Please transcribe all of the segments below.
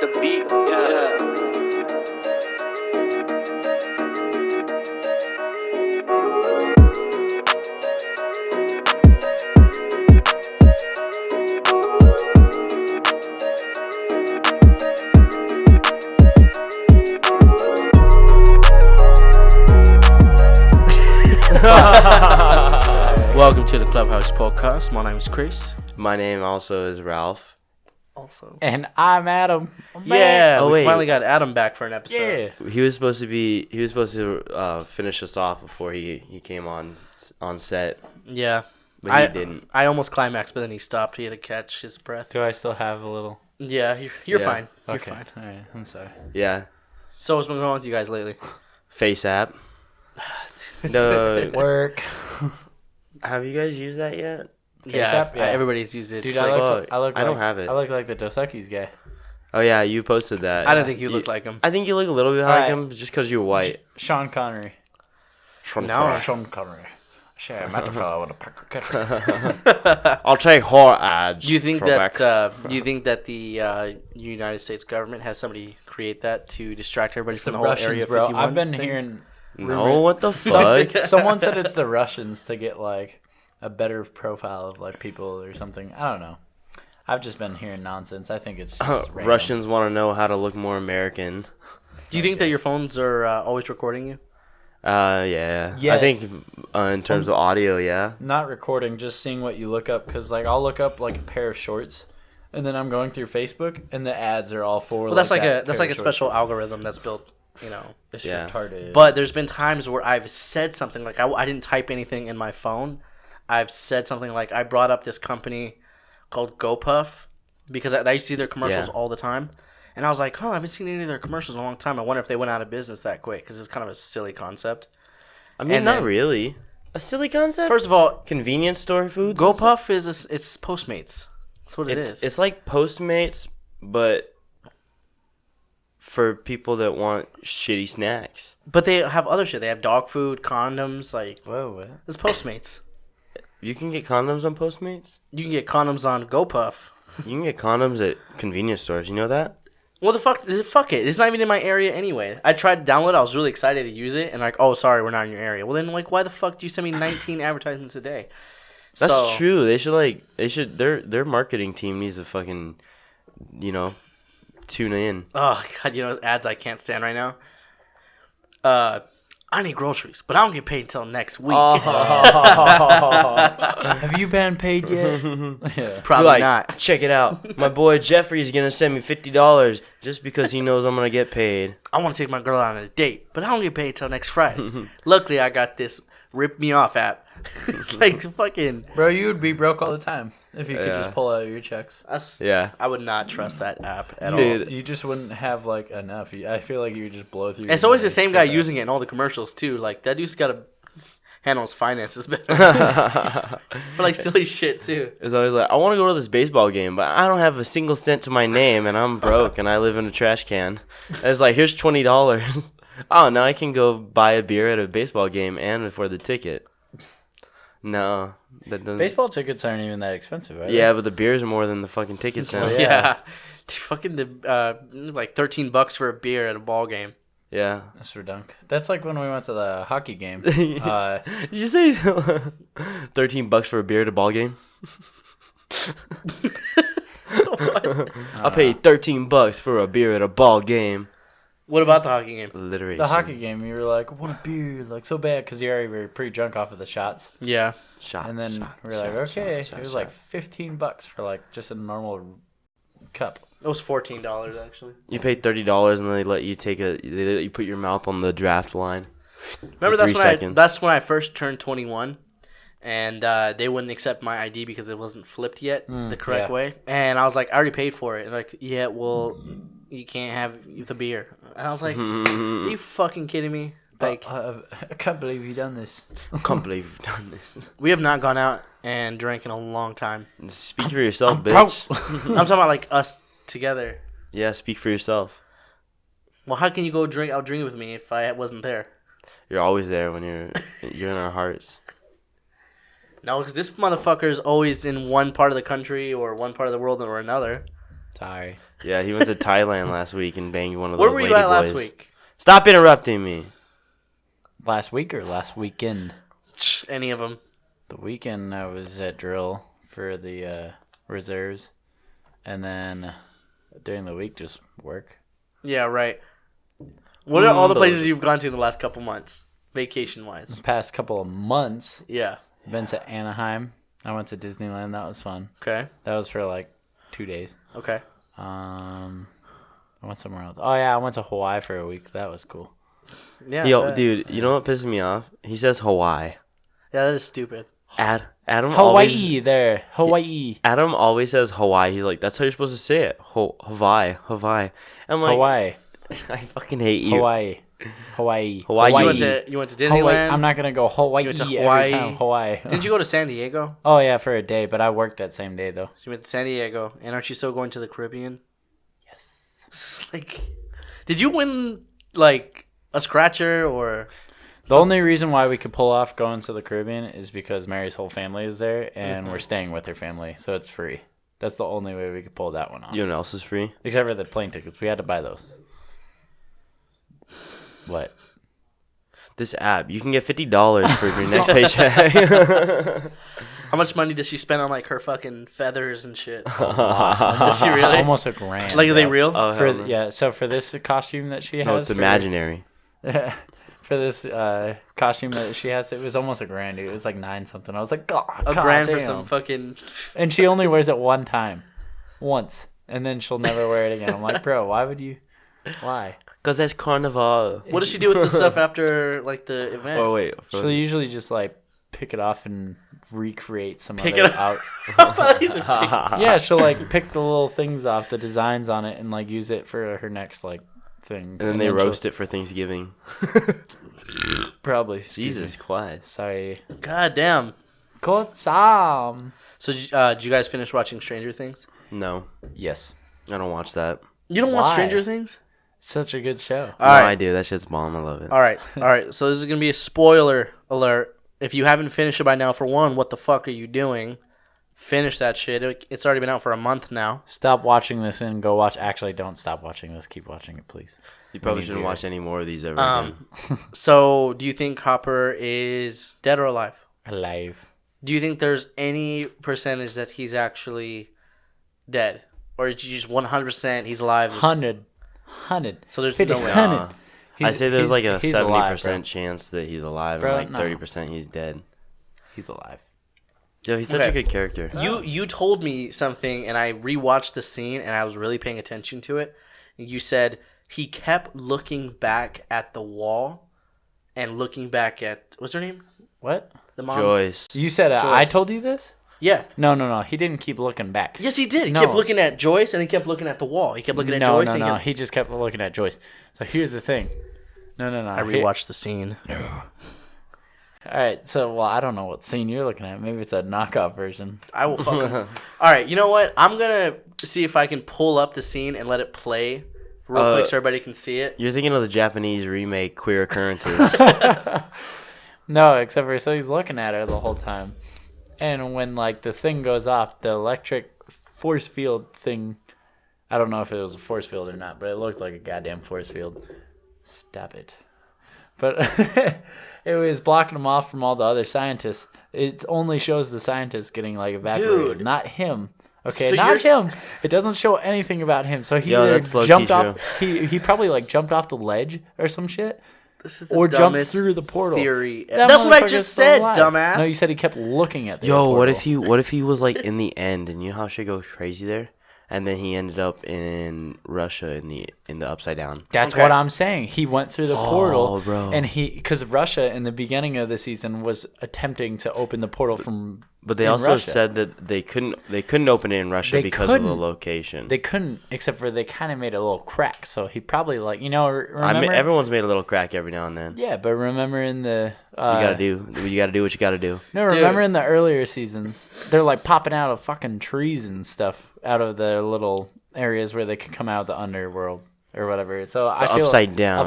a beat. Yeah. Welcome to the Clubhouse podcast. My name is Chris. My name also is Ralph. Also. And I'm Adam. Yeah, Oh, we wait. finally got Adam back for an episode. Yeah. He was supposed to finish us off before he came on set, Yeah. but he didn't. I almost climaxed, but then he stopped. He had to catch his breath. Do I still have a little? Yeah, you're Yeah. fine. You're Okay. fine. All right. I'm sorry. Yeah, So what's been going on with you guys lately? Face app. No, Work. have you guys used that yet? Yeah, Yeah. everybody's used it. Dude, It's I like- look. I don't have it. I look like the Dos Equis guy. Oh yeah, you posted that. I don't think you look like him. I think you look a little bit like Alright. him just because you're white. Sean Connery. No. Sean Connery. Sure, I met a fellow with a pack. I'll take horror ads. Do you think Quebec. that the United States government has somebody create that to distract everybody It's from the the whole Russians, Area bro. 51 I've been thing? hearing. No, what the fuck? Someone said it's the Russians to get like a better profile of like people or something. I don't know. I've just been hearing nonsense. I think it's just random. Russians want to know how to look more American. Do you think that your phones are always recording you? Yeah. I Yes. think in terms of audio, yeah. Not recording, just seeing what you look up. Because like I'll look up like a pair of shorts, and then I'm going through Facebook, and the ads are all for. Well, that's like that a that's pair like a of shorts. special algorithm that's built, you know. It's Yeah. retarded. But there's been times where I've said something like I didn't type anything in my phone. I've said something like I brought up this company called GoPuff because I used to see their commercials Yeah. all the time. And I was like, I haven't seen any of their commercials in a long time. I wonder if they went out of business that quick because it's kind of a silly concept. I mean, And not then- really. A silly concept? First of all, Convenience store food? GoPuff it's Postmates. That's what it is. It's like Postmates, but for people that want shitty snacks. But they have other shit. They have dog food, condoms. Like, Whoa, what? it's Postmates. You can get condoms on Postmates? You can get condoms on GoPuff. You can get condoms at convenience stores. You know that? Well, fuck it. It's not even in my area anyway. I tried to download it. I was really excited to use it. And like, oh, sorry, we're not in your area. Well, then, like, why the fuck do you send me 19 advertisements a day? That's So- true. Their marketing team needs to fucking, tune in. Oh, God, ads I can't stand right now. I need groceries, but I don't get paid until next week. Have you been paid yet? Yeah. Probably Like, not. Check it out. My boy Jeffrey's going to send me $50 just because he knows I'm going to get paid. I want to take my girl out on a date, but I don't get paid until next Friday. Luckily, I got this Rip Me Off app. It's like fucking... Bro, you would be broke all the time if you could Yeah. just pull out your checks. Yeah. I would not trust that app at all. Dude. You just wouldn't have like enough. I feel like you would just blow through. It's your always the money same so guy fast. using it in all the commercials too. Like that dude's got to handle his finances better for like silly shit too. It's always like, I want to go to this baseball game, but I don't have a single cent to my name, and I'm broke, and I live in a trash can. And it's like, here's $20. Oh, now I can go buy a beer at a baseball game and for the ticket. No. That doesn't... Baseball tickets aren't even that expensive, right? Yeah, but the beers are more than the fucking tickets now. Yeah. Yeah, Dude, fucking like $13 for a beer at a ball game. Yeah. That's for dunk. That's like when we went to the hockey game. Did you say $13 for a beer at a ball game? I'll pay $13 for a beer at a ball game. What about the hockey game? Alliteration. The hockey game, you were like, I want a beer, like so bad, because you already were pretty drunk off of the shots. Yeah, Shot, And then shot, we were like, shot, okay. shot, It was shot. like $15 for like just a normal cup. it was $14 actually. You paid $30 and they let you they let you put your mouth on the draft line. Remember For 3 that's seconds. that's when I first turned 21, and they wouldn't accept my ID because it wasn't flipped yet the correct yeah. way. And I was like, I already paid for it. And like, yeah, well, you can't have the beer. And I was like, are you fucking kidding me? Like, I can't believe you done this. I can't believe you've done this. we have not gone out and drank in a long time. Speak for yourself, bitch. I'm talking about like us together. Yeah, speak for yourself. Well, how can you go out drinking with me if I wasn't there? You're always there when you're in our hearts. No, because this motherfucker is always in one part of the country or one part of the world or another. Sorry. Yeah, he went to Thailand last week and banged one of Where those were lady you at boys. last week? Stop interrupting me. Last week or last weekend? Any of them? The weekend I was at drill for the reserves, and then during the week just work. Yeah, right. What are all the places you've gone to in the last couple months, vacation-wise? The past couple of months, Yeah. been to Anaheim. I went to Disneyland. That was fun. Okay. That was for like 2 days. Okay. I went somewhere else. Oh yeah, I went to Hawaii for a week. That was cool. Yeah. Yo, dude, you know what pisses me off? He says Hawaii. Yeah, that is stupid. Adam Hawaii there. Hawaii. Adam always says Hawaii. He's like, that's how you're supposed to say it. Hawaii. I'm like, Hawaii. I fucking hate you. Hawaii. Hawaii. You went to Disneyland. Hawaii. I'm not gonna go Hawaii You went to every Hawaii. time. Hawaii. Didn't you go to San Diego? Oh yeah, for a day, but I worked that same day though. You went to San Diego, and aren't you still going to the Caribbean? Yes. It's just like, did you win like a scratcher or? The only reason why we could pull off going to the Caribbean is because Mary's whole family is there, and we're staying with her family, so it's free. That's the only way we could pull that one off. You know what else is free? Except for the plane tickets, we had to buy those. What? This app. You can get $50 for your next paycheck. How much money does she spend on like her fucking feathers and shit? Does she really? Almost $1,000. Like, are they bro. real? Oh, hell no. Yeah. So for this costume that she has, No, it's imaginary. For this costume that she has, it was almost $1,000. Dude. It was like 9 something. I was like, God, a grand for damn. some fucking. And she only wears it one time, once, and then she'll never wear it again. I'm like, bro, why would you? Why? Because that's carnival. What does she do with the stuff after like the event? Oh, wait. She'll usually just like pick it off and recreate some Pick other it out. Yeah. Yeah, she'll like pick the little things off, the designs on it, and like use it for her next like thing. And then they roast it for Thanksgiving. Probably. Jesus Christ. Sorry. God damn. Sam. So did you guys finish watching Stranger Things? No, Yes. I don't watch that. You don't Why? watch Stranger Things? Such a good show. All No, right. I do. That shit's bomb. I love it. All right. So this is gonna be a spoiler alert. If you haven't finished it by now, for one, what the fuck are you doing? Finish that shit. It's already been out for a month now. Stop watching this and go watch. Actually, don't stop watching this. Keep watching it, please. You probably Maybe shouldn't yours. watch any more of these ever again. So do you think Hopper is dead or alive? Alive. Do you think there's any percentage that he's actually dead, or is you just 100% he's alive? 100. So there's 50, no way. 100. Nah. I say there's like a he's 70% alive, bro. chance that he's alive Bro, and like no. 30% he's dead. He's alive. Yo, he's such Okay. a good character. You told me something, and I rewatched the scene, and I was really paying attention to it. You said he kept looking back at the wall, and looking back at what's her name? What? The mom. Joyce. You said I Joyce. told you this? Yeah. No. He didn't keep looking back. Yes, he did. He No. kept looking at Joyce, and he kept looking at the wall. He kept looking at No, Joyce. no, and he no. kept... He just kept looking at Joyce. So here's the thing. No. I rewatched the scene. All right. So, well, I don't know what scene you're looking at. Maybe it's a knockoff version. I will fucking. All right, you know what? I'm gonna see if I can pull up the scene and let it play real quick so everybody can see it. You're thinking of the Japanese remake Queer Occurrences. No, except for so he's looking at her the whole time. And when like the thing goes off, the electric force field thing, I don't know if it was a force field or not, but it looked like a goddamn force field. Stop it. But it was blocking him off from all the other scientists. It only shows the scientists getting like evaporated, Dude. not him. Okay, So not you're- him. It doesn't show anything about him. So he Yo, either that's low-key jumped off. true. He probably like jumped off the ledge or some shit, This is the or jumped dumbest through the portal. theory. That That's what I motherfucker's just still said, alive. dumbass. No, you said he kept looking at the Yo, what portal. if he was like in the end, and you know how shit goes crazy there, and then he ended up in Russia in the upside down. That's Okay. what I'm saying. He went through the portal, bro. and because Russia in the beginning of the season was attempting to open the portal from. But they in also Russia. said that they couldn't open it in Russia They because of the couldn't. location. They couldn't, except for they kind of made a little crack. So he probably remember? I mean, everyone's made a little crack every now and then. Yeah, but remember in the You gotta do. You gotta do what you gotta do. No, Dude. remember in the earlier seasons, they're like popping out of fucking trees and stuff out of the little areas where they could come out of the underworld or whatever. So I feel Upside down.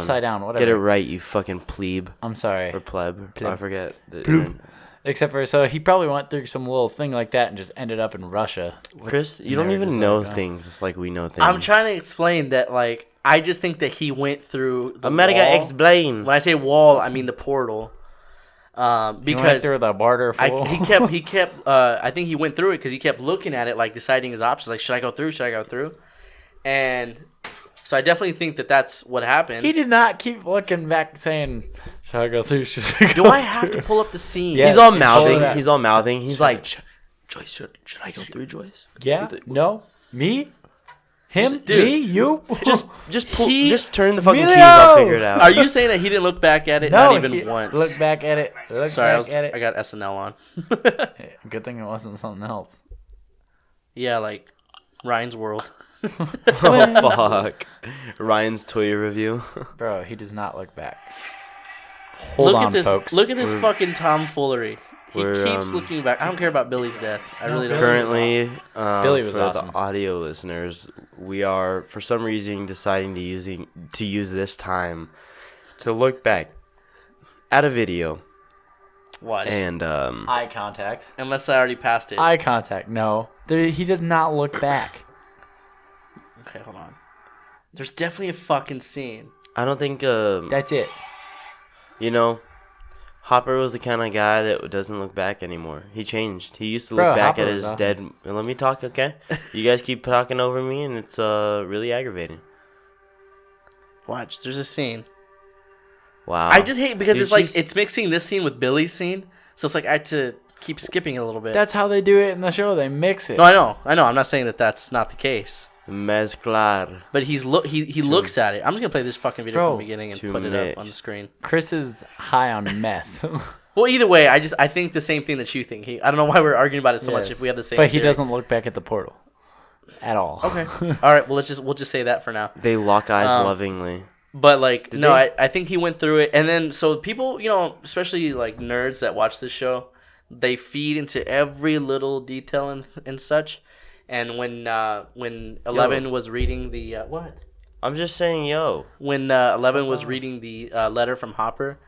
whatever. Get it right, you fucking plebe I'm sorry. or pleb. Pleb. I forget. Pleb. Except for so he probably went through some little thing like that and just ended up in Russia. Chris, you And don't they were even just know like, oh. things like we know things. I'm trying to explain that, like, I just think that he went through the America wall. explain. When I say wall, I mean the portal. He went Because through the border. he kept. I think he went through it because he kept looking at it, like deciding his options. Like, should I go through? Should I go through? And so I definitely think that that's what happened. He did not keep looking back, saying, "Should I go through? Should I go Do I have through?" to pull up the scene? Yeah. He's all Pull it mouthing. out. He's all mouthing. He's Should like, I- Joyce, should I go through, Joyce? Yeah. No. Me. Him. Dude, me. You. Just turn the fucking keys. Emilio! I'll figure it out. Are you saying that he didn't look back at it? No. Not even he- once. Look back at it. Look Sorry, back at it. I got SNL on. Hey, good thing it wasn't something else. Yeah, like Ryan's World. Oh fuck! Ryan's toy review. Bro, he does not look back. Hold Look on, at this. folks. Look at this fucking tomfoolery. He we're, keeps looking back. I don't care about Billy's death. I really don't. Currently, Billy was for awesome. the audio listeners, we are for some reason deciding to use this time to look back at a video Watch. and Eye contact. Unless I already passed it. Eye contact. No. He does not look back. Okay, hold on. There's definitely a fucking scene. I don't think That's it. you know. Hopper was the kind of guy that doesn't look back anymore. He changed. He used to Bro, look back Hopper at was his awesome. dead. Let me talk, okay? You guys keep talking over me, and it's really aggravating. Watch. There's a scene. Wow. I just hate because Dude, it's like she's- it's mixing this scene with Billy's scene, so it's like I had to keep skipping a little bit. That's how they do it in the show. They mix it. No, I know. I'm not saying that that's not the case. mezclar. But he looks at it. I'm just gonna play this fucking video Bro, from the beginning and to put it mix. up on the screen. Chris is high on meth. Well, either way, I think the same thing that you think. I don't know why we're arguing about it so much Yes. if we have the same. But he theory. doesn't look back at the portal at all. Okay. All right. Well, we'll just say that for now. They lock eyes Um, lovingly. But like, Did no, they? I think he went through it, and then so people, especially like nerds that watch this show, they feed into every little detail and such. And when 11 was reading the what? I'm just saying, yo. When 11 was reading the letter from Hopper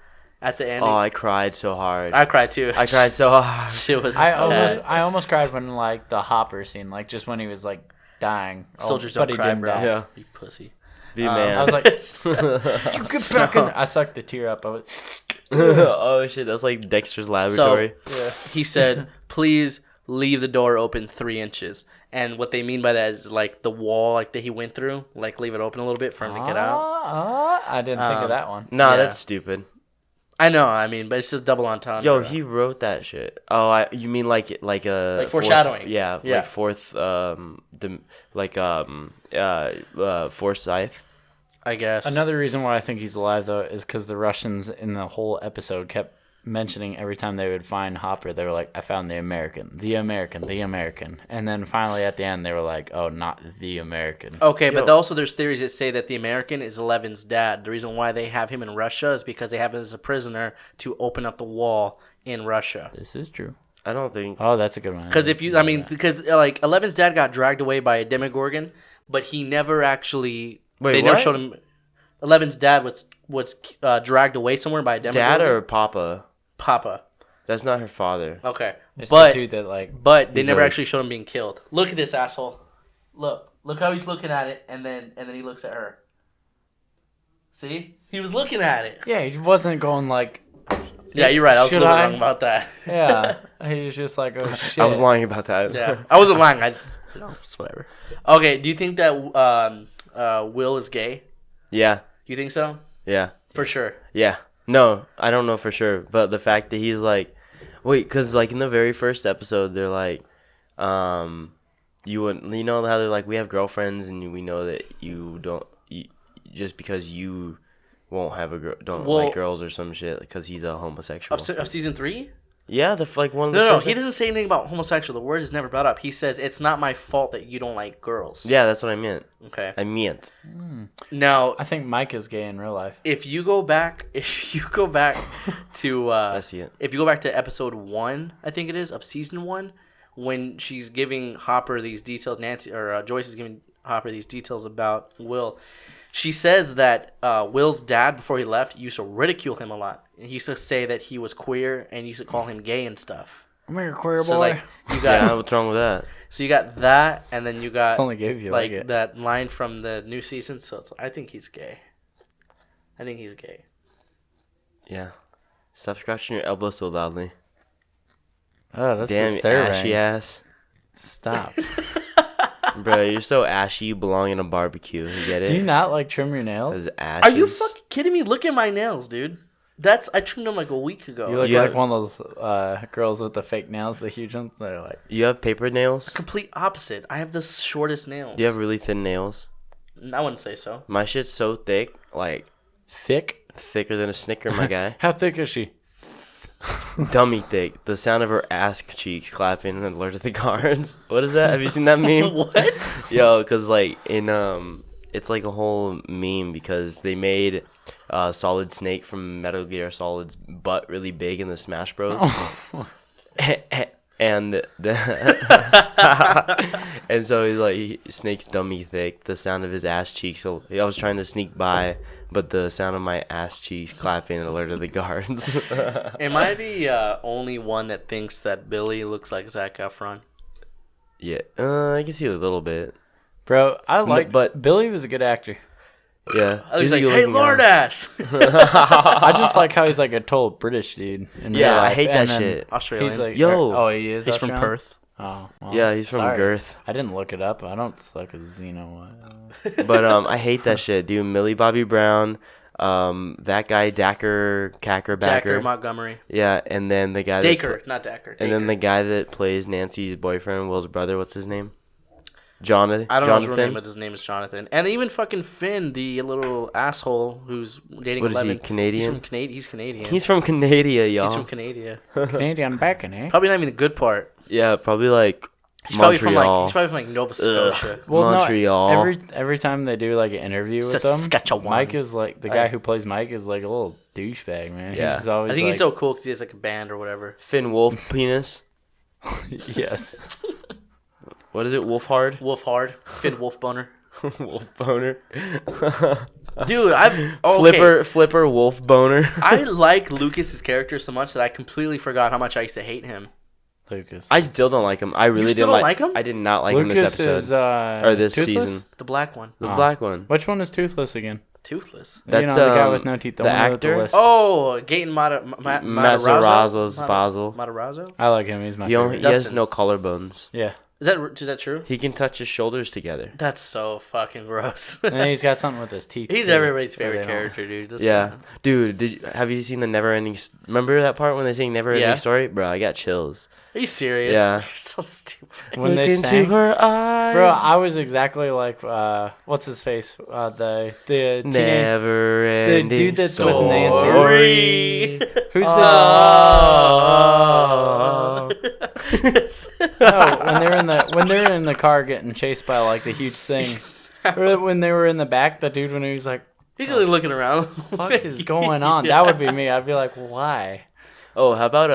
at the end, Oh, I cried so hard. I cried too. I cried so hard. Shit was I sad. almost cried when like the Hopper scene, like just when he was like dying. Soldiers but don't he cry, didn't bro. die. Yeah. You pussy. Be man. I was like, you get back in. I sucked the tear up. I was, Oh shit, that's like Dexter's laboratory. So he said, "Please leave the door open 3 inches." And what they mean by that is like the wall, like that he went through, like leave it open a little bit for him to get out. I didn't think of that one. Nah, Yeah. that's stupid. I know, but it's just double entendre. Yo, he wrote that shit. Oh, you mean like a Like fourth- foreshadowing. yeah, Yeah. like fourth Forsyth. I guess. Another reason why I think he's alive though is because the Russians in the whole episode kept mentioning every time they would find Hopper, they were like, "I found the American, the American, the American," and then finally at the end they were like, "Oh, not the American." Okay, but Yo. also there's theories that say that the American is Eleven's dad. The reason why they have him in Russia is because they have him as a prisoner to open up the wall in Russia. This is true. I don't think. Oh, that's a good one. Because because like Eleven's dad got dragged away by a Demogorgon, but he never actually. Wait, they never what? showed him. Eleven's dad was dragged away somewhere by a Demogorgon. Dad or Papa? Papa? That's not her father. Okay, It's but the dude that like. but they He's never a- actually showed him being killed. Look at this asshole. Look how he's looking at it, and then he looks at her. See, he was looking at it. Yeah, he wasn't going like. Yeah, you're right. I was a Should little I? wrong about that. Yeah, he was just like, "Oh shit." I was lying about that. Yeah, I wasn't lying. I just, it's whatever. Okay, do you think that Will is gay? Yeah. You think so? Yeah. For sure. Yeah. No, I don't know for sure, but the fact that he's like, wait, because like in the very first episode, they're like, you know how they're like, we have girlfriends, and we know that you don't, just because you won't have a girl, don't like girls or some shit, because he's a homosexual. Of season 3? Yeah, like one of the No, first he doesn't say anything about homosexual. The word is never brought up. He says it's not my fault that you don't like girls. Yeah, that's what I meant. Okay. I meant. Now, I think Mike is gay in real life. if you go back to I see it. if you go back to episode 1, I think it is, of season 1, when she's giving Hopper these details, Joyce is giving Hopper these details about Will, She says that Will's dad, before he left, used to ridicule him a lot. He used to say that he was queer and used to call him gay and stuff. I'm your queer boy. So like you got Yeah, what's wrong with that? so you got that, and then you got It's only gay if you like it. that line from the new season. So I think he's gay. Yeah. Stop scratching your elbow so loudly. Oh, that's Damn, the stare ashy ring. ass. Stop. Bro, you're so ashy, you belong in a barbecue. You get it? Do you not like trim your nails? Those ashes. Are you fucking kidding me? Look at my nails, dude. I trimmed them like a week ago. You look Yeah. like one of those girls with the fake nails, the huge ones. They're like, You have paper nails? Complete opposite. I have the shortest nails. Do you have really thin nails? I wouldn't say so. My shit's so thick, like thick? thicker than a Snicker, my guy. How thick is she? Dummy thick. The sound of her ass cheeks clapping and Lord of the Guards. What is that? Have you seen that meme? What? Yo, cause like in it's like a whole meme because they made Solid Snake from Metal Gear Solid's butt really big in the Smash Bros. And and so he's like Snake's dummy thick. The sound of his ass cheeks. So I was trying to sneak by, but the sound of my ass cheeks clapping alerted the guards. Am I the only one that thinks that Billy looks like Zac Efron? Yeah, I can see a little bit. Bro, I like, but- Billy was a good actor. Yeah, I was a like, hey, good-looking guy. Lord ass. I just like how he's like a total British dude. In Yeah, real I life. hate that And then shit. Australian. He's like, Yo. oh, he is. He's from Australian? Perth. Oh, well, Yeah, he's from sorry. Girth. I didn't look it up. I don't suck at Xeno. But I hate that shit, dude. Millie Bobby Brown, that guy Dacker Jacker Backer. Montgomery. Yeah, and then the guy Daker, not Dacker. and then the guy that plays Nancy's boyfriend, Will's brother, what's his name? Jonathan. I don't know his Jonathan. real name, but his name is Jonathan. And even fucking Finn, the little asshole who's dating What is he, 11. Canadian? He's Canadian. He's from Canada, y'all. He's from Canada. Canadian bacon, eh? Probably not even the good part. Yeah, probably like He's probably from Montreal. like Nova Scotia. Montreal. No, every time they do like an interview with them, Saskatchewan. Mike is like the guy who plays Mike is like a little douchebag, man. Yeah. He's always I think like, he's so cool because he has like a band or whatever. Finn Wolf penis. yes. What is it? Wolf hard? Wolf Hard. Finn Wolf Boner. Wolf boner. Dude, okay. Flipper wolf boner. I like Lucas's character so much that I completely forgot how much I used to hate him. Lucas. I still don't like him. I really still didn't don't like him? I did not like Lucas him this episode. is or this Toothless? season. The black one. The Oh. black one. Which one is Toothless again? Toothless. That's, you know, the guy with no teeth. the one with actor? list. Oh, Gaten Matarazzo's Basel. Matarazzo? I like him. He's my He favorite. has Dustin. no collarbones. Yeah. Is that true? He can touch his shoulders together. That's so fucking gross. And then he's got something with his teeth. He's too, everybody's where favorite they don't- character, dude. This Yeah, guy. dude. Have you seen the Never Ending? Remember that part when they sing Never Ending Yeah. Story, bro? I got chills. Are you serious? Yeah. You're so stupid. When they into sang, her eyes. bro, I was exactly like, what's his face? The teenage, Never ending dude that's with story. Nancy. Who's the? Oh. No, when they're in the car getting chased by like the huge thing. Or when they were in the back, the dude when he was like, He's really looking around. "What is going on?" That would be me. I'd be like, "Why?" Oh, how about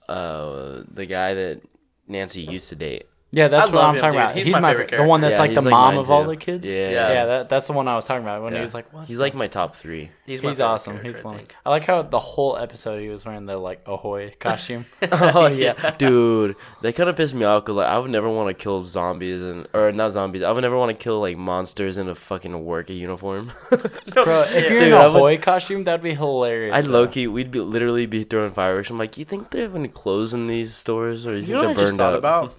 the guy that Nancy used to date? Yeah, that's I what love I'm him, talking dude. about. He's He's my my favorite the one that's Yeah, like the he's like mom mine of all too. the kids. Yeah. Yeah. That's the one I was talking about when he Yeah. was like, "What?" He's like my top 3. He's my He's favorite awesome. character, He's I fun. think. I like how the whole episode he was wearing the like Ahoy costume. Oh yeah, dude, they kind of pissed me off because like I would never want to kill zombies or not zombies. I would never want to kill like monsters in a fucking work uniform. Bro, if you're in Dude, a I would- Ahoy costume, that'd be hilarious. I'd though. low key, we'd be literally be throwing fireworks. I'm like, you think they have any clothes in these stores, or you You think know what they're I just burned thought up? about?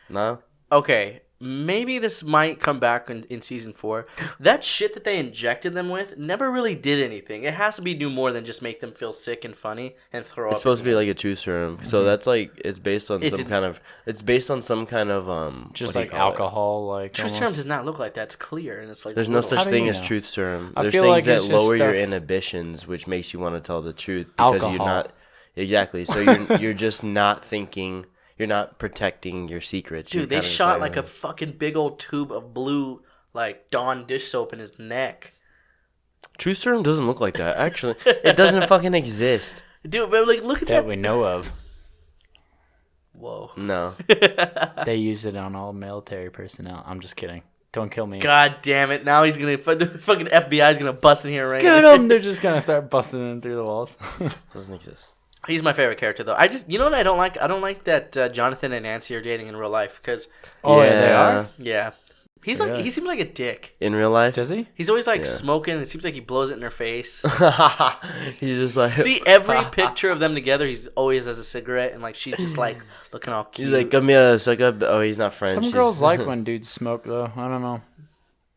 No. Okay, maybe this might come back in season 4. That shit that they injected them with never really did anything. It has to be do more than just make them feel sick and funny and throw up. It's supposed to be again. like a truth serum, so that's like it's based on It some didn't- kind of. It's based on some kind of just what do you like call it? alcohol, like Truth almost. serum does not look like that. It's clear and it's like There's no little. such How do thing you as know? truth serum. I There's feel things like that it's just lower your stuff- inhibitions, which makes you want to tell the truth because you're Alcohol. not exactly. So you're just not thinking. You're not protecting your secrets. Dude, You're they kinda just shot like a fucking big old tube of blue like Dawn dish soap in his neck. truth serum doesn't look like that. Actually, it doesn't fucking exist. Dude, but like look at that that. we know of. Whoa. No. They use it on all military personnel. I'm just kidding. Don't kill me. God damn it! Now he's gonna fucking FBI's gonna bust in here right Get now. him! They're just gonna start busting in through the walls. Doesn't exist. He's my favorite character though. You know what I don't like? I don't like that Jonathan and Nancy are dating in real life because Oh, yeah, they are? yeah, he's Really? like he seems like a dick. In real life, Does he? He's always like Yeah. smoking. It seems like he blows it in her face. he's just like See every picture of them together. He's always has a cigarette and like she's just like looking all cute. He's like, come here, suck up. Oh, he's not French. Some he's- girls like when dudes smoke, though. I don't know.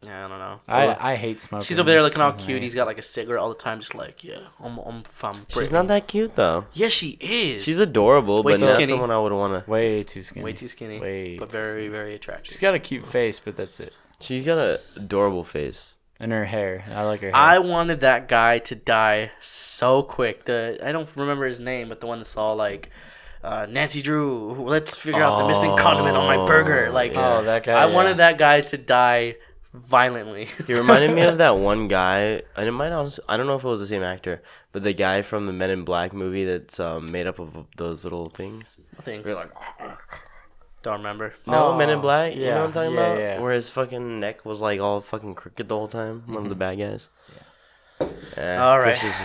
yeah, I don't know. I hate smoking. She's over there looking all Something cute. I He's got like a cigarette all the time, just like I'm from. She's not that cute though. Yeah, she is. She's adorable, Way but too not skinny. someone I would want to. Way too skinny. way too skinny, Way but too very skinny. very attractive. She's got a cute face, but that's it. She's got a adorable face. And her hair. I like her hair. I wanted that guy to die so quick. I don't remember his name, but the one that's all like, Nancy Drew. Let's figure out the missing condiment on my burger. Like, yeah. Oh, that guy. I yeah. wanted that guy to die violently. He reminded me of that one guy. And it might also, I don't know if it was the same actor, but the guy from the Men in Black movie that's made up of those little things. Things. You're like, Don't remember. no, Oh, Men in Black. You know what I'm talking yeah, about? yeah. Where his fucking neck was like all fucking crooked the whole time. One of the bad guys. Yeah. All right. Chris is-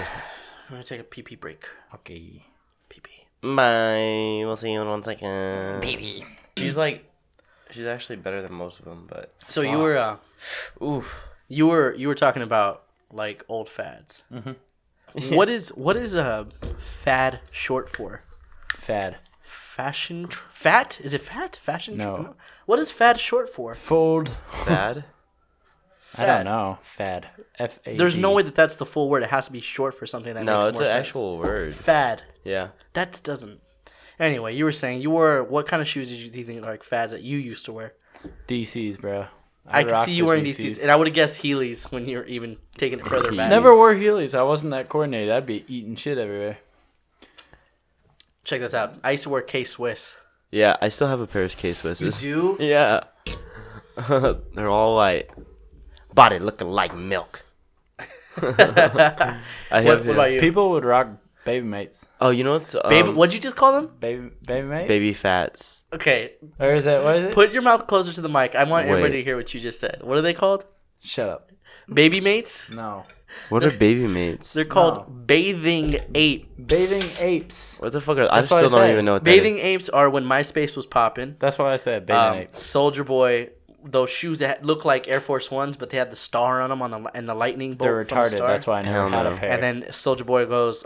I'm gonna take a pee break. Okay. Pee. Bye. We'll see you in 1 second. Baby. She's actually better than most of them, but So you were, you were talking about like old fads. Mm-hmm. What is fad short for? Fad. Fashion fat? Is it fat? Fashion? No. What is fad short for? Fold. bad. I don't know. Fad. F-A-D. There's no way that that's the full word. It has to be short for something that No, makes it's more an sense. actual word. Fad. Yeah. That doesn't. Anyway, you were saying you wore what kind of shoes did you think are like fads that you used to wear? DC's, bro. I could rock see you the wearing DCs, and I would have guessed Heelys when you were even taking it further back. Never wore Heelys. I wasn't that coordinated. I'd be eating shit everywhere. Check this out. I used to wear K-Swiss. Yeah, I still have a pair of K-Swisses. You do? Yeah. They're all like body looking like milk. What about you? People would rock Baby Mates. Oh, you know what's Baby, what'd you just call them? Baby Mates? baby fats? Okay, Or is that, what is it? put your mouth closer to the mic. I want everybody Wait. to hear what you just said. What are they called? Shut up. Baby mates? No. What are baby mates? They're called No. bathing apes. Bathing apes. What the fuck are? I That's what I still don't said. even know what Bathing apes are when MySpace was popping. That's why I said baby apes. Soldier Boy, those shoes that look like Air Force Ones, but they had the star on them and the lightning bolt. They're from the retarded. star. That's why I never Hell had no. a pair. And then Soldier Boy goes,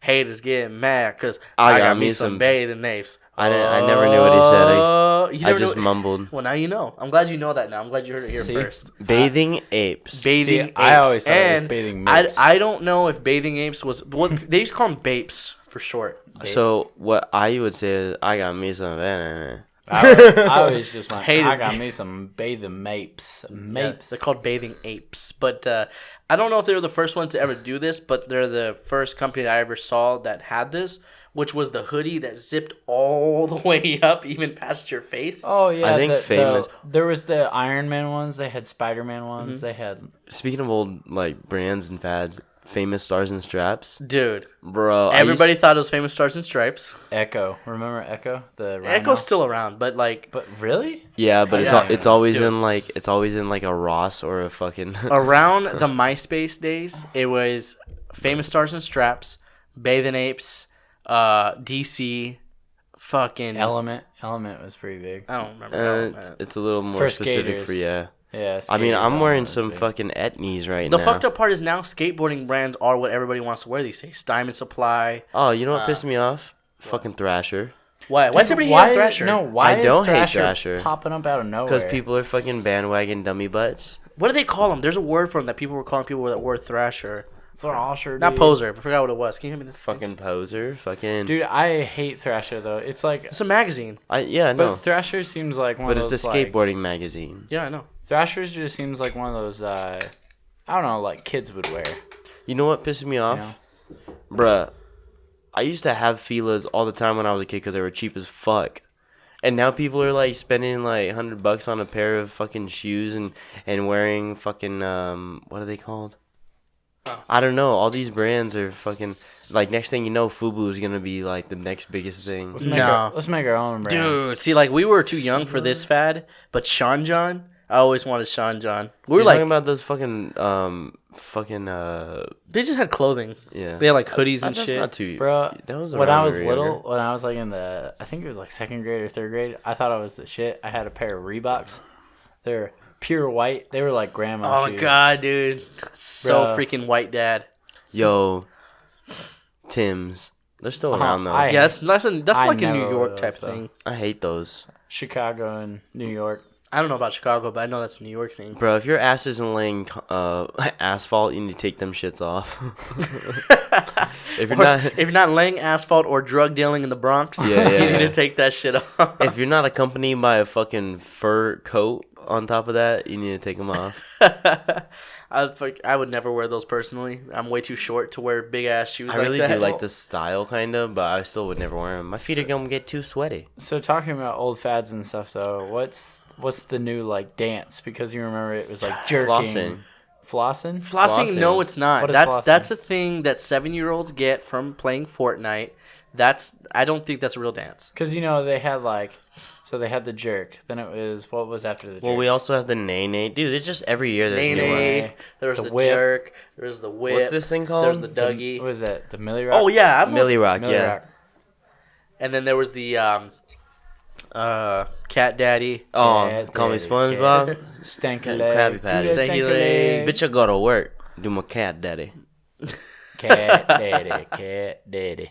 haters getting mad because I got me some bathing apes. I never knew what he said. You I never just knew- mumbled. Well, now you know. I'm glad you know that now. I'm glad you heard it here See? first. Bathing apes. Bathing See, apes. I always thought it was and bathing mapes. I don't know if bathing apes was what they used to call them bapes for short. Bapes. So what I would say is I got me some banana. I always just went, Haters. I got me some bathing mapes. Yeah, Mapes. they're called bathing apes. But I don't know if they were the first ones to ever do this, but they're the first company that I ever saw that had this, which was the hoodie that zipped all the way up, even past your face. Oh, yeah. I think famous- there was the Iron Man ones. They had Spider-Man ones. Mm-hmm. They had... Speaking of old like brands and fads, famous stars and straps, Dude, bro. everybody thought it was Famous Stars and Stripes. Echo. Remember Echo? The rhino? Echo's still around, but like But really? Yeah, but Yeah. it's always Dude. in like a Ross or a fucking. around the MySpace days, it was Famous Stars and Straps, Bathing Apes, DC, fucking Element was pretty big. I don't remember. It's a little more For specific skaters. for yeah. Yeah. I mean, skaters, I'm wearing Element was some big. fucking etnies right The now. fucked up part is now skateboarding brands are what everybody wants to wear these days. Diamond Supply. Oh, you know what pissed me off? Fucking Thrasher. Why? Why does everybody hate on Thrasher? No, why I don't is hate Thrasher, Thrasher. popping up out of nowhere? Because people are fucking bandwagon dummy butts. What do they call them? There's a word for them that people were calling people that wore Thrasher. Thrasher, Not dude. poser. I forgot what it was. Can you hand me the Fucking poser. Fucking. Dude, I hate Thrasher though. It's like, It's a magazine. Yeah, but no. Thrasher seems like one But of it's those a skateboarding magazine. Yeah, I know. Thrasher just seems like one of those. I don't know, like kids would wear. You know what pisses me off? You Bruh. I used to have Fila's all the time when I was a kid because they were cheap as fuck. And now people are like spending like $100 on a pair of fucking shoes and wearing fucking what are they called? I don't know. All these brands are fucking like next thing you know, FUBU is gonna be like the next biggest thing. Let's make our own brand. Dude, see, like we were too young for this fad, but Sean John, I always wanted Sean John. We We're were like, talking about those fucking they just had clothing. yeah. They had like hoodies and That's shit. not too. Bro, That was when around I was we were little, younger. when I was like in I think it was like second grade or third grade, I thought I was the shit. I had a pair of Reeboks. They're pure white. They were like grandma Oh shoes. god, dude, so Bro. freaking white dad. Yo, Tim's. They're still Uh-huh, around though. I- Yeah, that's I like a never New wore York those, type though. thing. I hate those. Chicago and New York. I don't know about Chicago, but I know that's a New York thing. Bro, if your ass isn't laying asphalt, you need to take them shits off. If you're Or not, if you're not laying asphalt or drug dealing in the Bronx, Yeah, you need yeah. to take that shit off. if you're not accompanied by a fucking fur coat on top of that, you need to take them off. I would never wear those personally. I'm way too short to wear big ass shoes I like really that. do like the style, kind of, but I still would never wear them. My feet are gonna get too sweaty. So talking about old fads and stuff though, what's the new like dance? Because you remember it was like jerking, Flossing. flossing. Flossing, no, Flossing. it's not. What is That's flossing? that's a thing that 7-year-olds get from playing Fortnite. I don't think that's a real dance. Because you know they had they had the jerk. Then it was what was after the jerk? Well, we also have the nay. Dude, it's just every year there's Nay new one. nay. There was The the whip. jerk. There was the whip. What's this thing called? There's the Dougie. What was that? The Millie Rock. Oh yeah, I'm Millie Rock, Millie yeah. Rock. And then there was the Cat Daddy. Oh, Cat call me daddy, SpongeBob. Stanky Krabby leg. Patty. Do that Stanky stanky leg. leg. Bitch, I gotta work. Do my cat daddy. Cat daddy, cat daddy.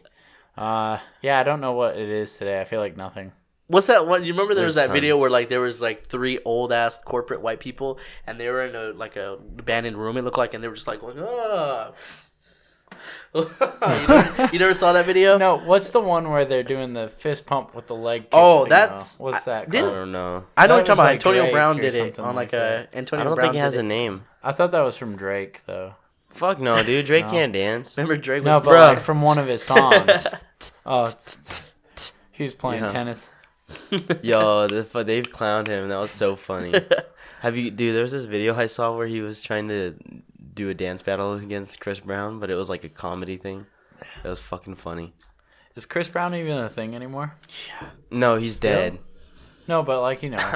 Yeah, I don't know what it is today. I feel like nothing. What's that one? You remember there was There's that video tons. where like there was like 3 old ass corporate white people and they were in a abandoned room, it looked like, and they were just like going, ah. you never saw that video? No, what's the one where they're doing the fist pump with the leg? Kick Oh, thing, that's- though? What's that I didn't- called? don't know. I know That what you're talking was about. like Antonio Drake Brown or did it something on like like a that. I Antonio don't Brown think it has did a name. I thought that was from Drake though. Fuck no, dude. Drake No. can't dance. Remember Drake? No, was- but like from one of his songs. Oh, he was playing Yeah. tennis. Yo, they've clowned him. That was so funny. Dude, there was this video I saw where he was trying to do a dance battle against Chris Brown, but it was like a comedy thing. It was fucking funny. Is Chris Brown even a thing anymore? No, he's Still? dead. No, but like you know,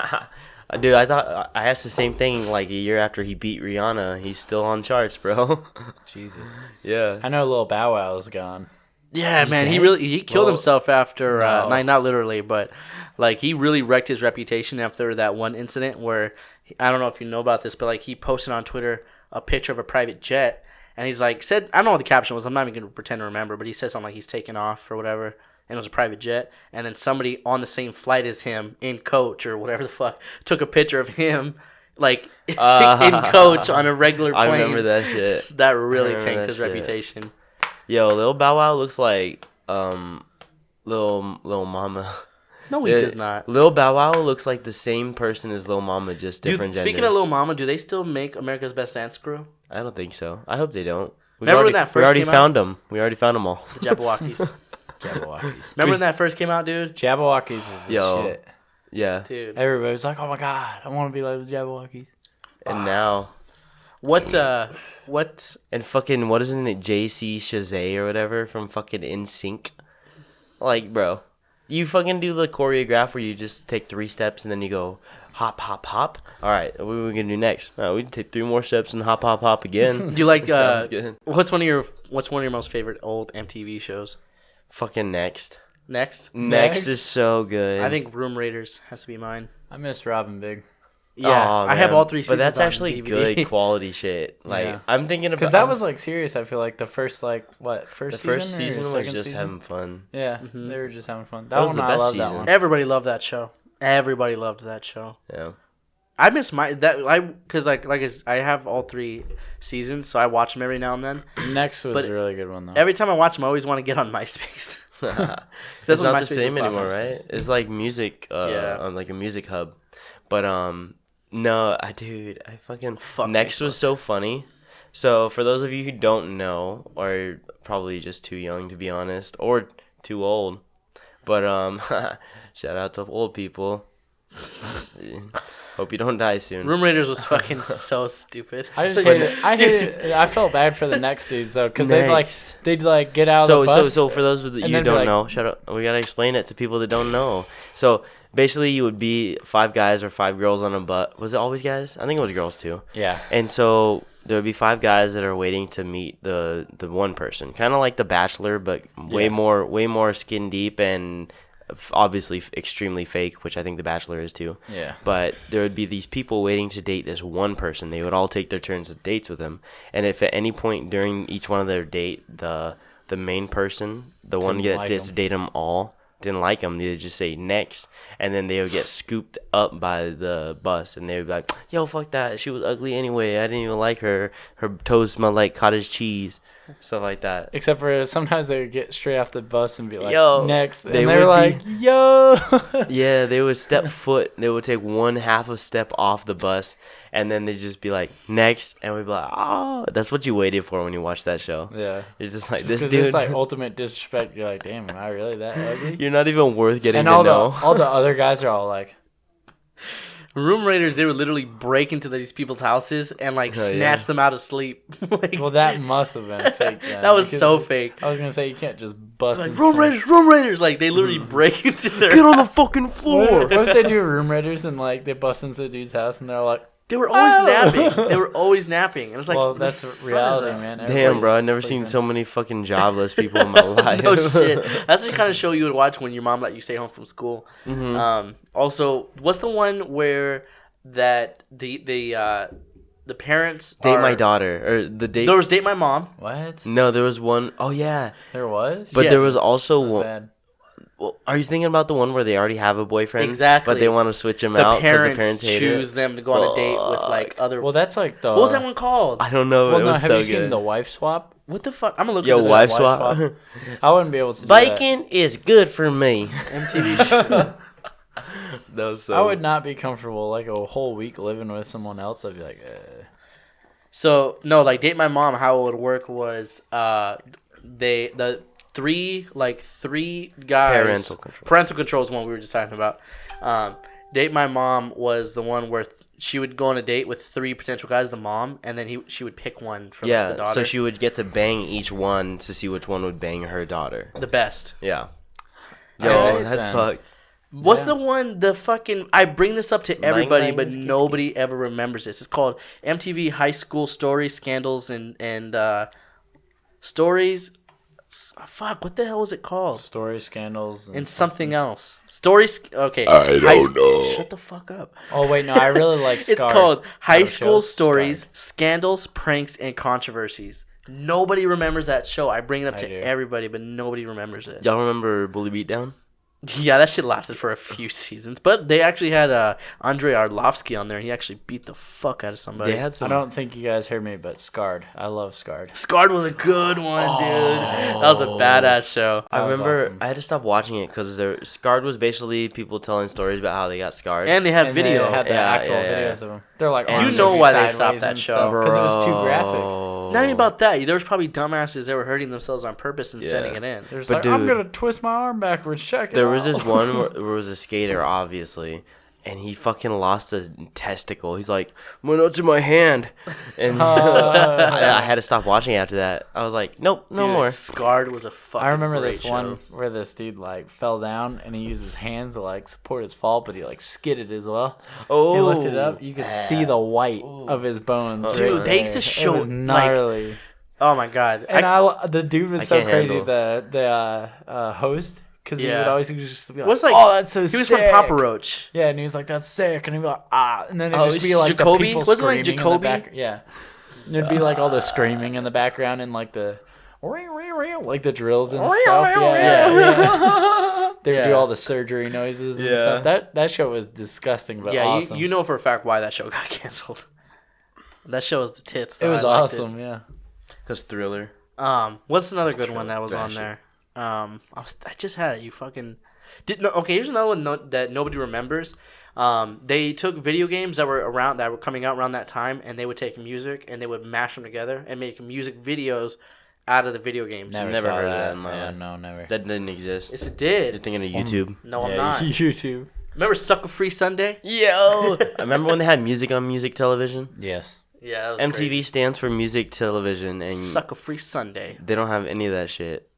Dude, I thought I asked the same thing like a year after he beat Rihanna. He's still on charts, bro. Jesus. Yeah. I know Lil Bow Wow is gone. Yeah, He's man, dead? he killed Well, himself after no. not literally, but like he really wrecked his reputation after that one incident where I don't know if you know about this, but like he posted on Twitter a picture of a private jet and he's like said I don't know what the caption was. I'm not even gonna pretend to remember, but he said something like he's taking off or whatever, and it was a private jet, and then somebody on the same flight as him in coach or whatever the fuck took a picture of him like in coach on a regular plane. I remember that shit. That I really remember tanked that his shit. reputation. Yo, Lil Bow Wow looks like Lil Mama. No, he does not. Lil Bow Wow looks like the same person as Lil Mama, just Dude, different speaking genders. of Lil Mama, do they still make America's Best Dance Crew? I don't think so. I hope they don't. Remember when that we first already came out? found them. We already found them all. The Jabberwockies. Jabberwockies. Remember when that first came out, dude? Jabberwockies was the Yo. shit. Yeah. Dude. Everybody was like, "Oh my god, I want to be like the Jabberwockies." And now, What and fucking, what isn't it, JC Chazé or whatever from fucking NSYNC? Like, bro, you fucking do the choreograph where you just take 3 steps and then you go hop, hop, hop. All right, what are we gonna do next? We can take 3 more steps and hop, hop, hop again. you like Sounds good. what's one of your most favorite old MTV shows? Fucking Next. Next? Next is so good. I think Room Raiders has to be mine. I miss Robin Big Yeah, Aw, I have man. all 3 seasons. But that's on actually DVD. good quality shit. Like, Yeah. I'm thinking about because that was like serious. I feel like the first the first first season season or was second just season? having fun. Yeah, Mhm. they were just having fun. That That was one the I best love that season. one. Everybody loved that show. Everybody loved that show. Yeah. I miss because I have all 3 seasons, so I watch them every now and then. Next was But a really good one though. Every time I watch them, I always want to get on MySpace. It's That's what not MySpace the same was anymore, about, right? It's like music, Yeah. on like a music hub. But no, I fucking Fuck Next Facebook. was so funny. So for those of you who don't know, or probably just too young to be honest, or too old, but shout out to old people. Hope you don't die soon. Room Raiders was fucking so stupid. I just hated. I felt bad for the next dudes though, because they'd get out of the bus. So for those of you and who then be don't like- know, shut up. We gotta explain it to people that don't know. So Basically, you would be 5 guys or 5 girls on a bus. Was it always guys? I think it was girls too. Yeah. And so there would be 5 guys that are waiting to meet the one person, kind of like The Bachelor, but way more skin deep and obviously extremely fake, which I think The Bachelor is too. Yeah. But there would be these people waiting to date this one person. They would all take their turns with dates with him, and if at any point during each one of their date the main person, the one that gets to date them all, didn't like him, they'd just say next, and then they would get scooped up by the bus, and they would be like, yo, fuck that, she was ugly anyway, I didn't even like her toes smelled like cottage cheese, stuff like that. Except for sometimes they would get straight off the bus and be like, Yo, next, and they they were would like, be- yo. Yeah, they would step foot, they would take 1/2 a step off the bus, and then they'd just be like, next, and we'd be like, oh, that's what you waited for when you watched that show. Yeah. You're just like, Just this 'cause dude, it's like ultimate disrespect. You're like, damn, am I really that ugly? you're not even worth getting And to know. all the other guys are all like, Room raiders, they would literally break into these people's houses and like Oh, yeah. snatch them out of sleep. Like, well, that must have been fake. Then, that was because so fake. I was gonna say you can't just bust. Like into room some- raiders, like they literally break into their. Get on the house. fucking What floor. if, what if they do room raiders and like they bust into the dude's house and they're like, They were always Oh! napping. They were always napping. And it was like, well, the that's sun is reality, up. man. Damn, bro, I've Everybody's never seen sleeping. so many fucking jobless people in my life. No shit. That's the kind of show you would watch when your mom let you stay home from school. Mhm. Also, what's the one where that the parents Date are, my daughter, or the date. There was Date My Mom. What? No, there was one oh yeah, There was? but Yeah. there was also That was one. bad. Well, are you thinking about the one where they already have a boyfriend? Exactly. But they want to switch him The out because parents, the parents hate choose it. them to go on a date with like other. Well, that's like the. what was that one called? I don't know. Well, it no, was have so you seen good. the wife swap? What the fuck? I'm gonna look Yo, at this wife up. swap. I wouldn't be able to do that. Bacon is good for me. MTV show. That was so. I would not be comfortable like a whole week living with someone else. I'd be like, So no, like Date My Mom, how it would work was the three guys. Parental control is one we were just talking about. Date My Mom was the one where she would go on a date with 3 potential guys, the mom, and then she would pick one for like, the Yeah, daughter. so she would get to bang each one to see which one would bang her daughter. the best. Yeah. All Yo, right, that's then. fucked. What's Yeah. the one? The fucking I bring this up to everybody, Lang, but ski, nobody ever remembers this. It's called MTV High School Stories, Scandals, and Stories. Fuck, what the hell was it called? story scandals And something else. Stories. Okay. I don't know. Shut the fuck up. Oh wait, no, I really like. It's Scarred. called High That School show's Stories, Scarred. Scandals, Pranks, and Controversies. Nobody remembers that show. I bring it up I to do. everybody, but nobody remembers it. Y'all remember Bully Beatdown? Yeah, that shit lasted for a few seasons. But they actually had Andrei Arlovsky on there, and he actually beat the fuck out of somebody. They had I some. don't think you guys heard me, but Scarred. I love Scarred. Scarred was a good one, dude. That was a badass show. I That was remember awesome. I had to stop watching it because Scarred was basically people telling stories about how they got scarred. And they had And video. They had the Yeah, actual yeah, yeah. videos of them. They're like, And arms you would know be why they sideways stopped that and show. stuff, because it was too graphic. Not even about that. There was probably dumbasses that were hurting themselves on purpose and Yeah. sending it in. There's But like, I'm dude- gonna twist my arm backwards. Check it. There was out." this one where there was a skater, obviously, and he fucking lost a testicle. He's like, "My nuts in my hand," and I had to stop watching after that. I was like, "Nope, no Dude, more." Scarred was a fucking I remember great this show. one where this dude like fell down and he used his hands to like support his fall, but he like skidded as well. Oh, He lifted up, you could see the white of his bones. Dude, right they used to there. show, it was like, gnarly. Oh my god. And the dude was I so can't crazy. handle. The host, because he Yeah. would always just be like, What's like? "Oh, that's so He was sick." from Papa Roach. Yeah, and he was like, "That's sick," and he'd be like, "Ah," and then it'd Oh, just be like Jacoby? the people Wasn't it like screaming in Jacoby? the back. Yeah, and there'd be like all the screaming in the background and like the like the drills and stuff. Yeah. They would do Yeah. all the surgery noises and Yeah. stuff. That show was disgusting, but Yeah, awesome. you know for a fact why that show got canceled. That show was the tits. it though. was I liked awesome. Yeah. Cause Thriller. What's another good one that was on Trash there? I just had it. You fucking did. No, okay, here's another one that nobody remembers. They took video games that were coming out around that time, and they would take music and they would mash them together and make music videos out of the video games. Never saw heard of that. that in my Yeah, life. no, never. That didn't exist. Yes, it You're did. thinking of YouTube. No, I'm Yeah, not. YouTube. Remember Sucker Free Sunday? Yo, I remember when they had music on music television. Yes. Yeah, that was MTV crazy. stands for music television, and Sucker Free Sunday. they don't have any of that shit.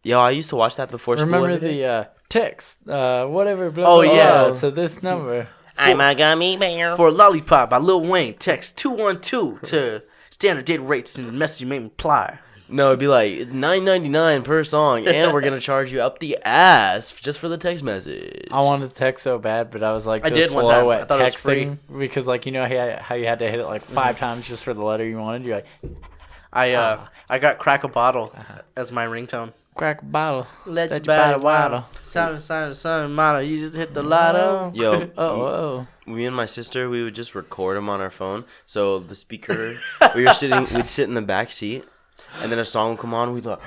Yo, I used to watch that before school. Remember every day. the text, whatever. Blah, Oh, blah, yeah. blah, to this number. I'm a gummy bear. For Lollipop by Lil Wayne, text 212 to standard data rates and the message you may reply. No, it'd be like it's $9.99 per song, and we're gonna charge you up the ass just for the text message. I wanted to text so bad, but I was like I just did one slow time. I at thought it was free. texting because like how you had to hit it like 5 times just for the letter you wanted. You're like I got Crack a Bottle as my ringtone. crack a bottle, Let your your body body waddle. Sound motto. You just hit the lotto. Yo, Oh, me and my sister, we would just record them on our phone. So the speaker, we'd sit in the back seat, and then a song would come on. We'd like,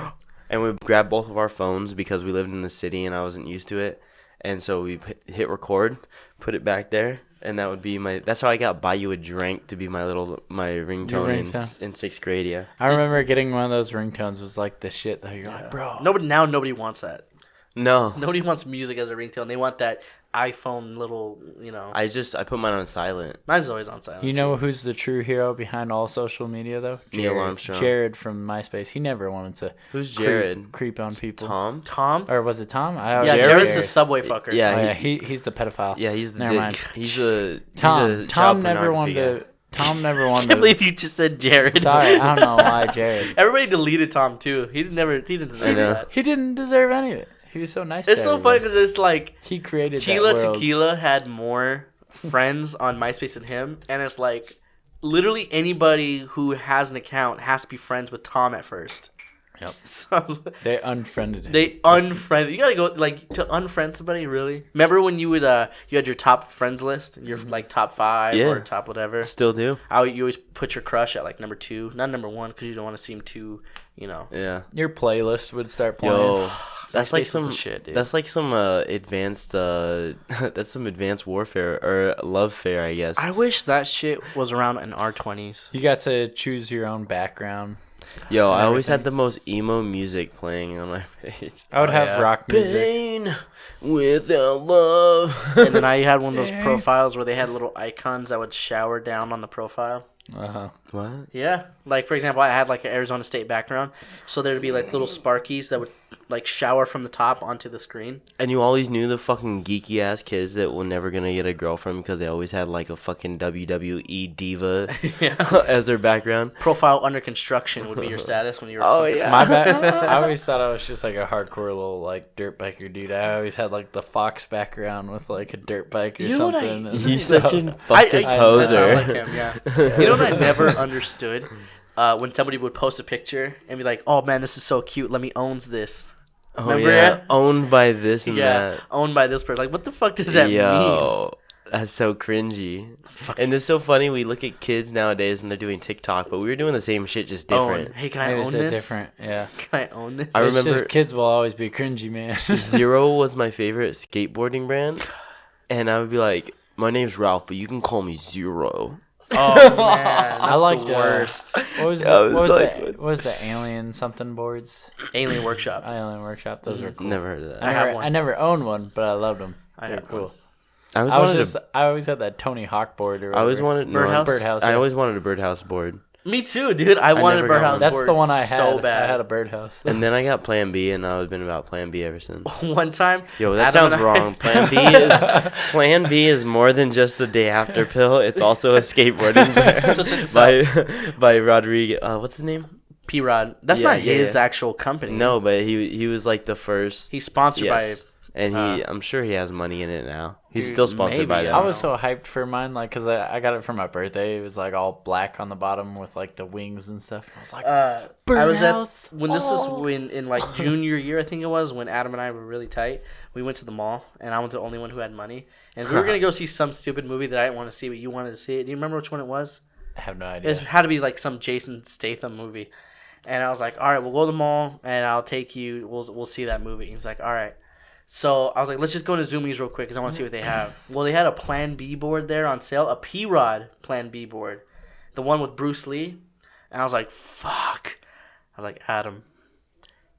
and we'd grab both of our phones because we lived in the city and I wasn't used to it. And so we hit record, put it back there, and that would be my. That's how I got "Buy You a Drink" to be my ringtone in 6th grade. Yeah. I remember getting one of those ringtones was like the shit though. You're like, bro. Nobody wants that. No. Nobody wants music as a ringtone. They want that iPhone little, I put mine on silent. Mine's always on silent. You know who's the true hero behind all social media though? Neil Armstrong. Jared from MySpace. He never wanted to. Who's Jared? Creep on people. Tom? Or was it Tom? Yeah, Jared? Jared's a subway fucker. Yeah, Oh, yeah, he's the pedophile. Yeah, he's the Never dick. mind. He's a Tom child never pornography wanted guy. to. Tom never I wanted can't to. believe you just said Jared. Sorry, I don't know why Jared. Everybody deleted Tom too. He didn't deserve know. that. He didn't deserve any of it. He was so nice. It's to so everybody. funny because it's like He created Tila that world. Tequila had more friends on MySpace than him, and it's like literally anybody who has an account has to be friends with Tom at first. Yep. So They unfriended him. they unfriend. You gotta go like to unfriend somebody. Really? Remember when you would you had your top friends list, your like top 5 Yeah. or top whatever. Still do. You always put your crush at like number 2, not number 1, because you don't want to seem too, Yeah. Your playlist would start playing. Yo, that's like MySpace is some the shit, dude. That's like some advanced that's some advanced warfare or love fare, I guess. I wish that shit was around in our 20s. You got to choose your own background. Yo, I always everything. had the most emo music playing on my page. I would Oh, have yeah. rock music. Pain without love. And then I had one of those profiles where they had little icons that would shower down on the profile. Uh-huh. What? Yeah. Like, for example, I had like an Arizona State background. So there'd be like little sparkies that would like shower from the top onto the screen. And you always knew the fucking geeky ass kids that were never gonna get a girlfriend because they always had like a fucking WWE diva Yeah. as their background. Profile under construction would be your status when you were. Oh yeah. My I always thought I was just like a hardcore little like dirt biker dude. I always had like the Fox background with like a dirt bike or You know what I- something. He's So- such a fucking That poser. sounds like him, yeah. You know what I never understood? When somebody would post a picture and be like, "Oh man, this is so cute. Let me owns this." Oh Remember yeah, it? owned by this and Yeah, that. owned by this person. Like, what the fuck does that mean? Yo, that's so cringy. And it's so funny. We look at kids nowadays and they're doing TikTok, but we were doing the same shit, just different. Own. Hey, can I Maybe own it's this? different. Yeah. Can I own this? I It's remember- just kids will always be cringy, man. Zero was my favorite skateboarding brand, and I would be like, "My name's Ralph, but you can call me Zero." Oh man, that's I liked the worst. What was, Yeah, I was what, was like, what was the alien something boards? Alien Workshop. Alien Workshop. Those were cool. Never heard of that. I have never, one. I never owned one, but I loved them. I They're have cool. one. I always I was wanted just I always had that Tony Hawk board or I always whatever. wanted Birdhouse? Birdhouse. I yeah. always wanted a birdhouse board, Me too, dude. I wanted a never got birdhouse one. That's board the one I had. so bad. I had a birdhouse. and then I got Plan B, and I've been about Plan B ever since. One time. Yo, that Adam sounds and I- wrong. Plan B is more than just the day after pill. It's also a skateboarding Such a- by Rodriguez. What's his name? P-Rod. That's Yeah, not yeah, his yeah. actual company. No, but he was like the first. He's sponsored Yes. by. And I'm sure he has money in it now. He's Dude, still sponsored maybe, by I them. I don't was so hyped for mine, like, cause I got it for my birthday. It was like all black on the bottom with like the wings and stuff. I was like, I was at Birdhouse? when this Oh. is when in like junior year I think it was when Adam and I were really tight. We went to the mall and I was the only one who had money, and we were gonna go see some stupid movie that I didn't want to see, but you wanted to see it. Do you remember which one it was? I have no It idea. had to be like some Jason Statham movie, and I was like, all right, we'll go to the mall and I'll take you. We'll see that movie. And he's like, all right. So I was like, let's just go to Zoomies real quick because I want to see what they have. Well, they had a Plan B board there on sale, a P-Rod Plan B board, the one with Bruce Lee. And I was like, fuck. I was like, Adam,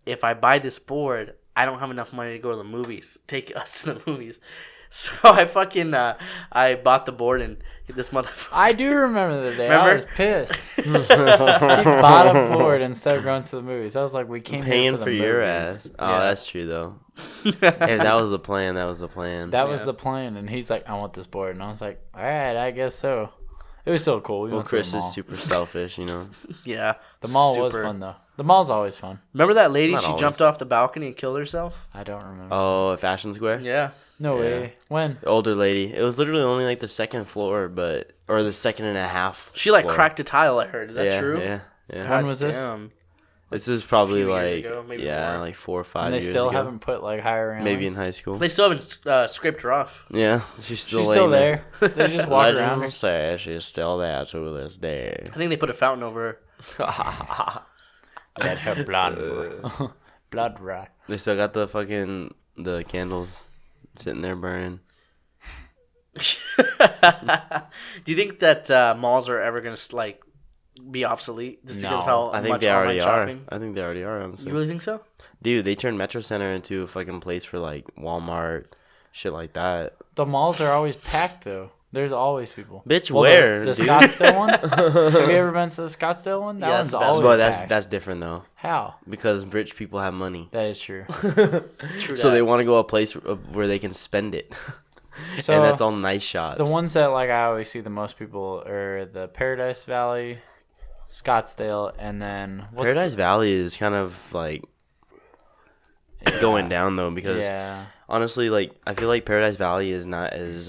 if I buy this board, I don't have enough money to go to the movies. Take us to the movies. So I fucking I bought the board and this motherfucker. I do remember the day. Remember? I was pissed. He bought a board instead of going to the movies. I was like, we came Paying here for for the your movies. ass. Oh, Yeah. that's true though. If that was the plan, that was the plan. That was Yeah. the plan, and he's like, I want this board, and I was like, all right, I guess so. It was still cool. We Well, went to Chris the is mall. super selfish, you know. Yeah. The mall was super. fun though. The mall's always fun. Remember that lady? Not She always. jumped off the balcony and killed herself. I don't remember. Oh, at Fashion Square. Yeah. No Yeah. way. When? The older lady. It was literally only like the second floor, or the second and a half. She like floor. cracked a tile. I heard. Is that yeah, true? Yeah, yeah. When was this? Damn. This is probably Few years like ago, maybe yeah, more. like 4 or 5 And they years still ago. haven't put like higher railings? Maybe in high school. They still haven't scraped her off. Yeah, she's still She's still laying there. They just walk Legend around will her. say she's still there to this day. I think they put a fountain over Let her blood blood rot. They still got the candles sitting there burning. her. Do you think that malls are ever gonna like be obsolete just because of No, how I think much they already online are. shopping? I think they already are, honestly. You really think so? Dude, they turned Metro Center into a fucking place for like Walmart, shit like that. The malls are always packed though. There's always people. Bitch, Well, where? The dude? Scottsdale one? Have you ever been to the Scottsdale one? That Yeah, one's that's the best always Well, packed. that's different though, How? because rich people have money, That is true. True so that. they want to go a place where they can spend it, So and that's all nice shots. the ones that like I always see the most people are the Paradise Valley, Scottsdale, and then Paradise Valley is kind of like going down though, because yeah. honestly, like I feel like Paradise Valley is not as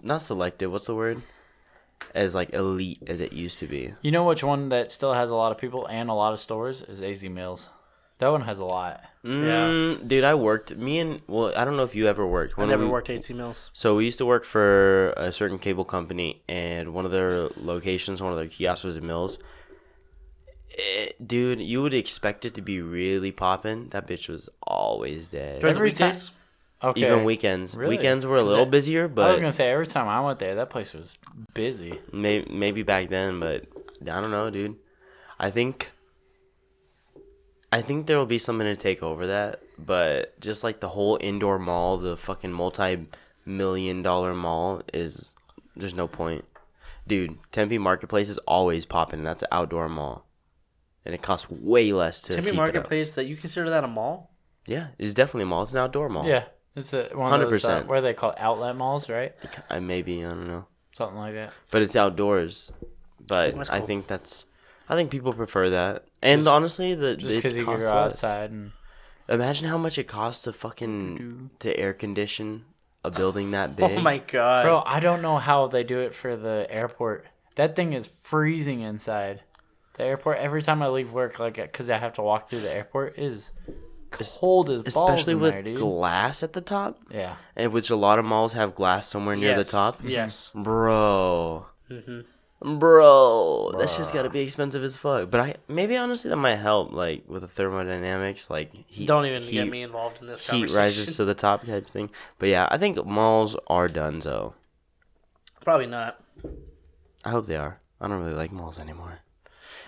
not selective. What's the word? As like elite as it used to be. You know which one that still has a lot of people and a lot of stores is AZ Mills. That one has a lot. Dude, I worked. I don't know if you ever worked. I never worked at AC Mills. So we used to work for a certain cable company, and one of their locations, one of their kiosks was in Mills. Dude, you would expect it to be really popping. That bitch was always dead. During the Every time- weekdays? Okay. Even weekends. Really? Weekends were a Is little that- busier, I was but gonna say every time I went there, that place was busy. maybe back then. But I don't know, dude. I think there will be something to take over that. But just like the whole indoor mall, the fucking multi-million-dollar mall is, there's no point. Dude, Tempe Marketplace is always popping. That's an outdoor mall. And it costs way less to Tempe keep Marketplace, that you consider that a mall? it up. Yeah, it's definitely a mall. It's an outdoor mall. Yeah, it's one of those 100%. what are they called, outlet malls, right? Maybe, I don't know. Something like that. But it's outdoors. But That's I cool. think people prefer that. And Just- honestly, Just because you can go outside and Imagine how much it costs to fucking to air condition a building that big. Oh my god. bro, I don't know how they do it for the airport. That thing is freezing inside. The airport, every time I leave work, like, because I have to walk through the airport, it is cold as balls Especially in with there, dude. glass at the top, Yeah. and which a lot of malls have glass somewhere near the Yes, top. Yes. Bro, Mm-hmm. bro, that's just gotta be expensive as fuck. But maybe honestly that might help, like with the thermodynamics, like heat. Don't even get heat- me involved in this Heat conversation. rises to the top type thing. But yeah, I think malls are done. So Probably not. I hope they are. I don't really like malls anymore.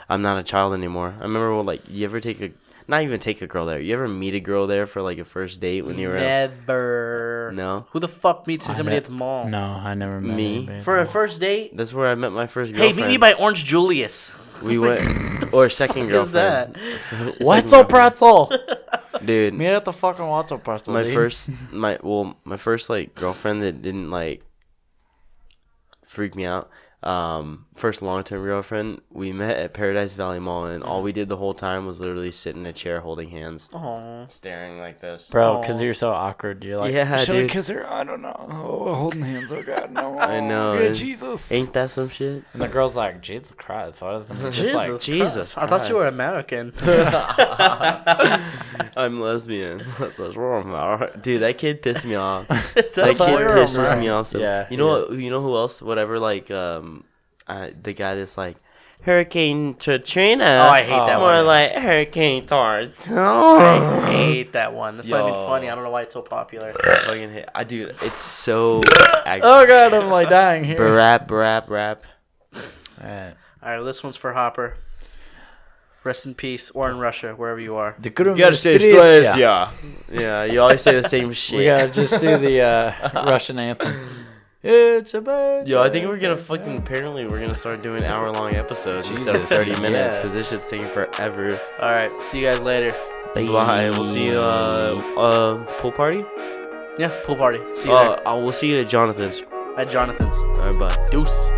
I'm not a child anymore. I remember when, like, you ever not even take a girl there. You ever meet a girl there for like a first date when you were Never. No? Who the fuck meets I somebody ne- at the mall? No, I never met Me? anybody. For a first date? That's where I met my first Hey, girlfriend. meet me by Orange Julius. We went or second What is girlfriend. that? What's Second up, pretzel? girlfriend. Dude, Meet at the fucking What's up, pretzel. my dude. first like girlfriend that didn't like freak me out. First long-term girlfriend, we met at Paradise Valley Mall, and all we did the whole time was literally sit in a chair holding hands, Aw. staring like this. Bro, because Aw. you're so awkward. You're like, Yeah, should I dude. kiss her? I don't know. Oh, holding hands. Oh, God, no. I know, Good it- Jesus. Ain't that some shit? And the girl's like, Jesus Christ. What is the Jesus, just like, Jesus Christ. I thought you were Christ. American. I'm lesbian. What's wrong, man? Dude, that kid pissed me off. That That kid you're pisses American. me off. So, Yeah, you know he what? You know who else? Whatever. Like the guy that's like Hurricane Katrina. Oh, I hate that More one. like Hurricane Thor's. I hate that one. It's not even Yo. funny. I don't know why it's so popular. Fucking hate. Dude, it's so. oh, God, I'm like dying here. Rap. Alright. All right, this one's for Hopper. Rest in peace, or in Russia, wherever you are. You gotta say Strelezia. Yeah, you always say the same shit. We gotta just do the Russian anthem. It's a bad. Yo, I think we're gonna apparently we're gonna start doing hour-long episodes instead of 30 minutes, because this shit's taking forever. All right, see you guys later. Bye. We'll see you, pool party? Yeah, pool party. See you there. We'll see you at Jonathan's. At Jonathan's. Alright, bye. Deuce.